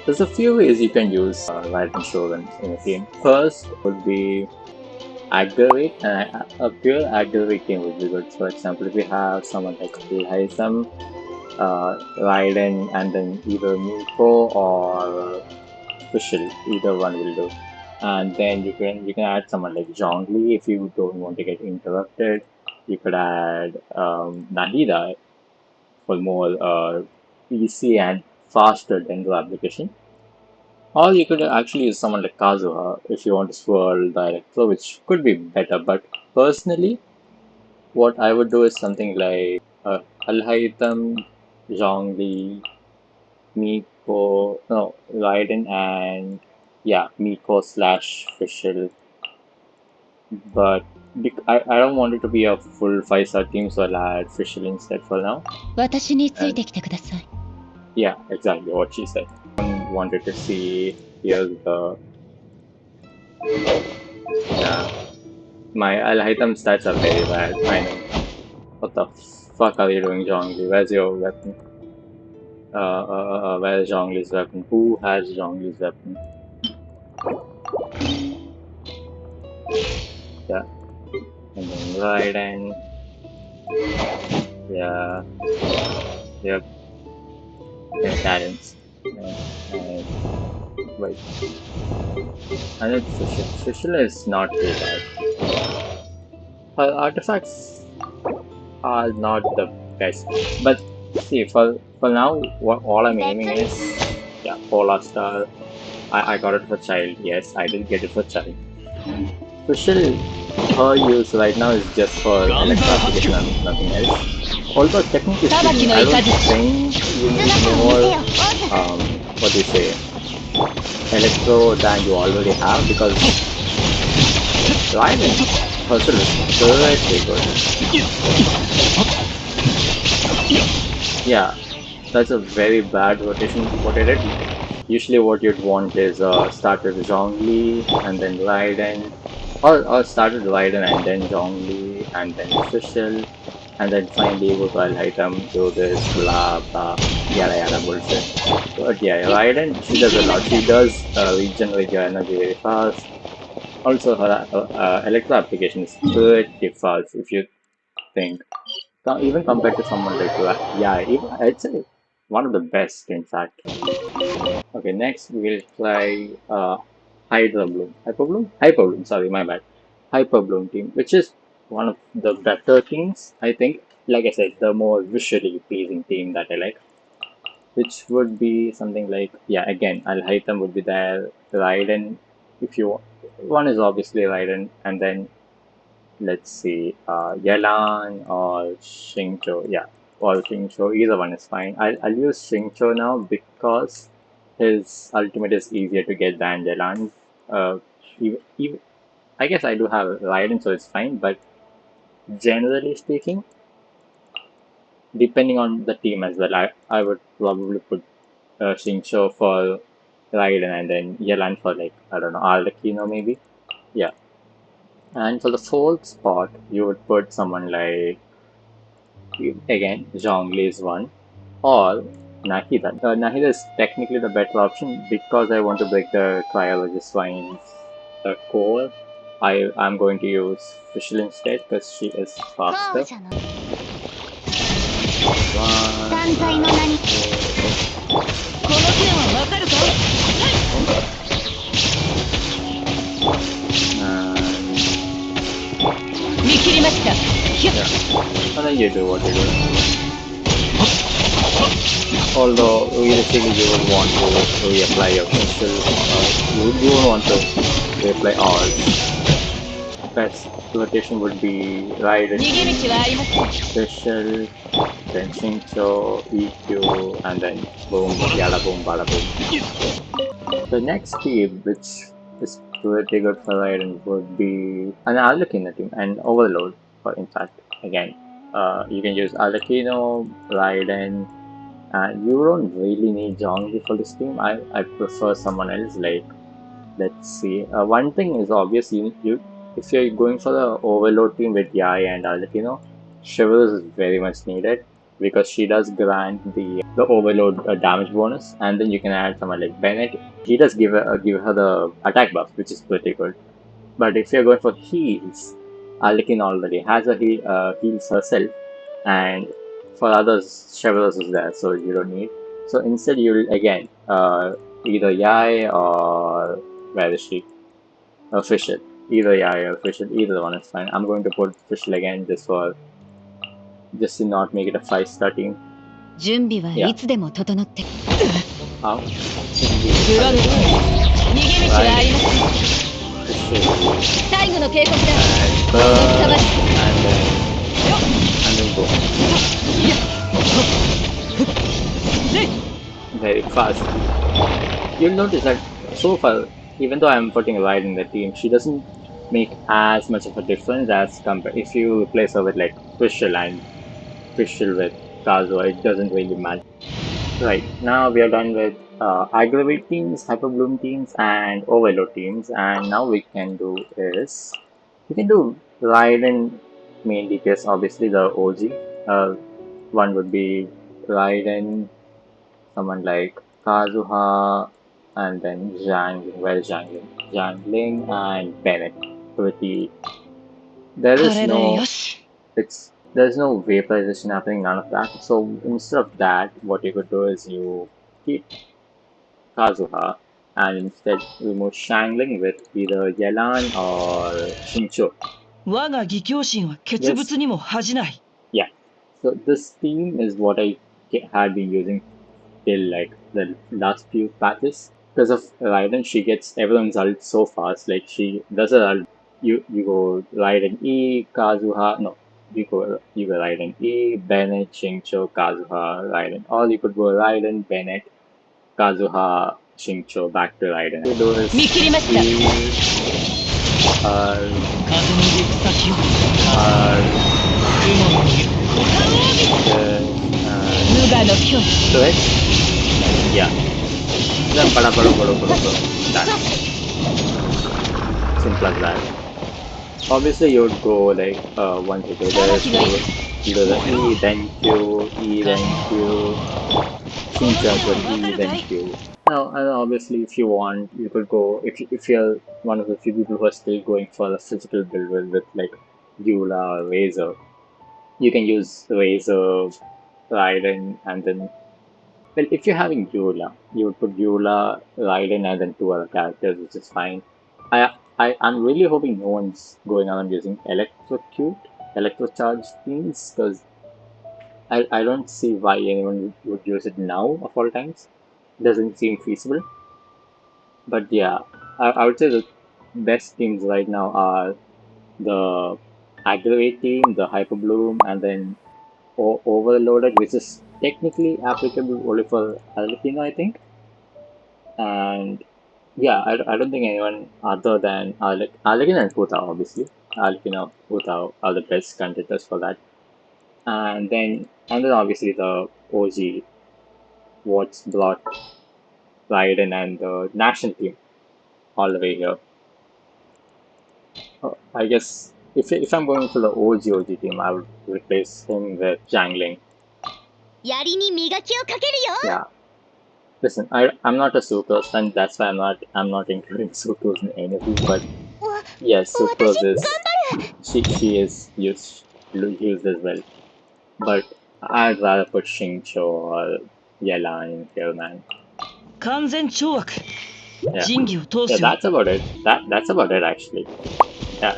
There's a few ways you can use Raiden Shogun in a team. First would be aggravate, and a pure aggravate team would be good. For example, if you have someone like Hilhaisam, Raiden, and then either Miko or Fischl, either one will do. And then you can add someone like Zhongli if you don't want to get interrupted. You could add Nahida for more easy and faster Dendro application. Or you could actually use someone like Kazuha if you want to swirl the Electro, which could be better. But personally, what I would do is something like Alhaitham, Zhongli, Miko, no, Raiden, and yeah, Miko slash Fischl. But I don't want it to be a full 5-star team, so I'll add Fischl instead for now. 私につい And てきてください。 yeah, exactly what she said. Wanted to see here's the yeah. My Al-Haytham stats are very bad. I know. What the fuck are you doing, Zhongli? Where's your weapon? Where's Zhongli's weapon? Who has Zhongli's weapon? Yeah. And then Raiden. Yeah. Yep. And Talents. And wait. And it's Fischl. Fischl is not too bad. Her artifacts are not the best. But see, for now, what all I'm aiming is, yeah, Polar Star. I got it for child. Yes, I did get it for child. Special her use right now is just for electro application and nothing else. Although technically speaking, I don't think you need more what do you say electro than you already have because Raiden herself is pretty good. Yeah, that's a very bad rotation what I did. Usually what you'd want is start with Zhongli and then Raiden, or start with Raiden and then Zhongli and then Fischl, and then finally go to Alhaitham, do this blah blah yada yada bullshit. But yeah, Raiden, she does a lot. She does regenerate your energy very fast. Also, her electro application is pretty fast if you think. Even compared to someone like yeah, even, I'd say one of the best in fact. Okay, next we'll try Hydra Bloom. Hyper Bloom? Hyper Bloom, sorry, my bad. Hyper Bloom team, which is one of the better teams, I think. Like I said, the more visually pleasing team that I like. Which would be something like, yeah, again, Al Haytham would be there. Raiden, if you want. One is obviously Raiden, and then let's see, Yelan or Xingqiu. Yeah, or Xingqiu. Either one is fine. I'll use Xingqiu now because his ultimate is easier to get than Yelan. Even, I guess I do have Raiden, so it's fine. But generally speaking, depending on the team as well, I would probably put Xingqiu for Raiden and then Yelan for like I don't know Arlecchino maybe. Yeah. And for the fourth spot, you would put someone like again, Zhongli is one, or Nahida. Nahida is technically the better option because I want to break the Cryologist Swine's core. I'm going to use Fischl instead because she is faster. 後者の One, 断罪の名に two, この件はわかるか and 見切りましたヒュッ yeah. And then you do what you do. Although realistically you would want to reapply your Fischl, you would want to reapply all. Best rotation would be Raiden, 逃げ道はありません Special, then Shincho, EQ, and then boom, yada boom, bada boom. The next team, which is pretty good for Raiden, would be an Arlecchino team, and Overload, in fact, again. You can use Arlecchino, Raiden, and you don't really need Zhongli for this team. I prefer someone else, like, let's see. One thing is obvious, if you're going for the Overload team with Yai and Arlecchino, Shivers is very much needed. because she does grant the overload damage bonus, and then you can add someone like Bennett. He does give her the attack buff, which is pretty good. But if you're going for heals, Arlequin already has a heals herself, and for others, Chevrolet is there, so you don't need. So instead, you'll again either Yai or where is she? Official. Either Yai or Official, either one is fine. I'm going to put Official again just to not make it a 5-star team. 準備はい Yeah. つでも整ってる How? 裏口逃げ道はありません Official. 最後の警告だ And この貴様 and then go. Very fast. You'll notice that so far, even though I'm putting Ride in the team, she doesn't make as much of a difference as compared if you replace her with like Fischl and Fischl with Kazuha, it doesn't really matter. Right, now we are done with Aggravate teams, Hyperbloom teams, and Overload teams, and now we can do is we can do Raiden main DPS, obviously the OG. One would be Raiden, someone like Kazuha, and then Zhangling, and Bennett. Pretty. There こ is れで no, よし there's no vaporization happening, none of that. So instead of that, what you could do is you keep Kazuha and instead remove Shangling with either Yelan or Shincho. 我が義兄心は傑 Yes, 物にも恥じない。 yeah. So this theme is what I had been using till like the last few patches. Because of Raiden, she gets everyone's ult so fast. Like she does her ult, you go Raiden E, Kazuha, no, you go Raiden E, Bennett, Shincho, Kazuha, Raiden. Or you could go Raiden, Bennett, Kazuha, Shincho, back to Raiden. You do is 見切りました E, 風の行く先を R, 雲の行く 無我の境 switch. Yeah. Then pada. That. Simple as that. Obviously, you would go like once you do this, you do the E, then Q, E, then Q, Shinchan with E, then Q. Now, and obviously, if you want, you could go if you're one of the few people who are still going for a physical build with like Eula or Razor, you can use Razor, Raiden, and then well, if you're having Eula, you would put Eula, Raiden, and then two other characters, which is fine. I'm really hoping no one's going around using Electrocute, Electrocharge things, because I don't see why anyone would use it now of all times. It doesn't seem feasible. But yeah, I would say the best teams right now are the Aggravate team, the Hyper Bloom, and then Overloaded, which is technically applicable only for Arlecchino, I think. And yeah, I don't think anyone other than Arlecchino and Puta, obviously. Arlecchino, Puta are the best contenders for that. And then obviously the OG, what's brought Raiden and the national team all the way here. I guess if I'm going for the OG team, I would replace him with Jangling. 槍に磨きをかけるよ Yeah. Listen, I'm not a Sucrose fan, that's why I'm not including Sucrose in any of these, but yes, Sucrose is she is used as well. But I'd rather put Shincho or Yelan in here, man. 完全懲悪 Yeah. 仁義を通 Yeah, すよ that's about it. That's about it actually. Yeah.